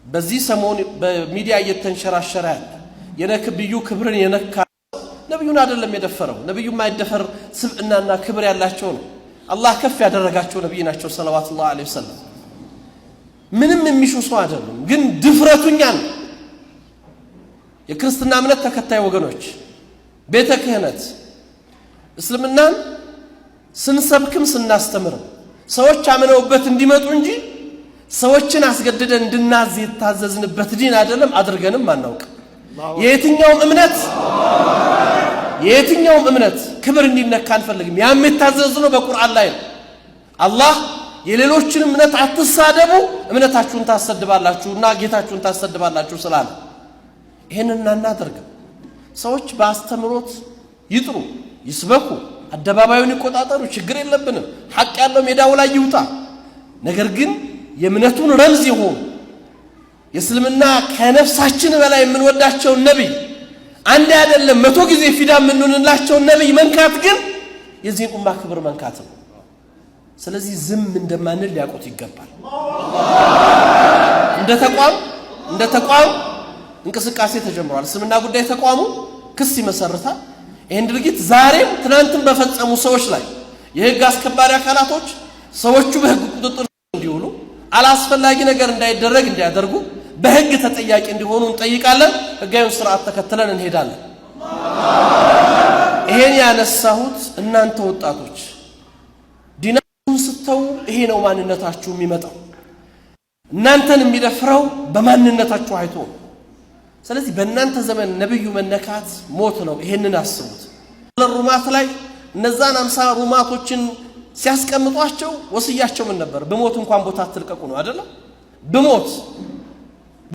በዚህ ሰሞን በሚዲያ እየተንሸራሸረ ያለ የነብዩ ክብርን የነካ ነብዩን አይደለም የደፈረው። ነብዩ ማይደፈር ስብዕናና ክብር ያላቸው ነው። አላህ ከፍ ያደረጋቸው ነብይ ናቸው ሰለላሁ ዐለይሂ ወሰለም። ምንም የሚሹ ሰው አይደሉም። ግን ድፍረቱኛን የክርስትና እምነት ተከታይ ወገኖች ቤተ ክህነት እስልምናን ስንሰብክም ስናስተምርም ሰዎች አምነውበት እንዲመጡ እንጂ ሰዎችን አስገድደን እንድናዝ የታዘዝንበት ዲን አይደለም። አድርገንም አናውቅ። የየትኛውም እምነት ክብር እንዲነካ አንፈልግም። ያም የታዘዝነው በቁርአን ላይ ነው። አላህ የሌሎችን እምነት አትሳደቡ እምነታችሁን ታሰድባላችሁና ጌታችሁን ታሰድባላችሁ ስላለ ይሄንን እናደርግም። ሰዎች በአስተምሮት ይጥሩ፣ ይስበኩ፣ አደባባዩን ይቆጣጠሩ፣ ችግር የለብንም። ሐቅ ያለው ሜዳው ላይ ይውጣ። ነገር ግን የእምነቱን ረምዝ ይሁን የእስልምና ከነፍሳችን በላይ የምንወዳቸው ነብይ አንድ አይደለም 100 ጊዜ ፊዳ የምንሆንላቸው ነብይ መንካት ግን የዚህ ኡማ ክብር መንካት ነው። ስለዚህ ዝም እንደማንል ሊያውቁት ይገባል። እንደ ተቋም እንቅስቃሴ ተጀምሯል። እስልምና ጉዳይ ተቋሙ ክስ ይመሰርታል። ይሄን ድርጊት ዛሬም ትናንትም በፈጸሙ ሰዎች ላይ የህግ አስከባሪ አካላቶች ሰዎቹ በህግ ቁጥጥር እንዲውሉ አላስፈላጊ ነገር እንዳይደረግ እንዲያደርጉ በህግ ተጠያቂ እንዲሆኑ እንጠይቃለን። ህጋዊውን ስርዓት ተከትለን እንሄዳለን። ይሄን ያነሳሁት እናንተ ወጣቶች ዲናችሁን ስተው ይሄ ነው ማንነታችሁ የሚመጣው። እናንተን የሚደፍረው በማንነታችሁ አይቶ። ስለዚህ በእናንተ ዘመን ነብዩ መነካት ሞት ነው። ይሄንን አስቡት። ለሩማት ላይ እነዛን 50 ሩማቶችን ሲያስቀምጧቸው ወስያቸው ምን ነበር? በሞት እንኳን ቦታ አትልቀቁ ነው አይደል? በሞት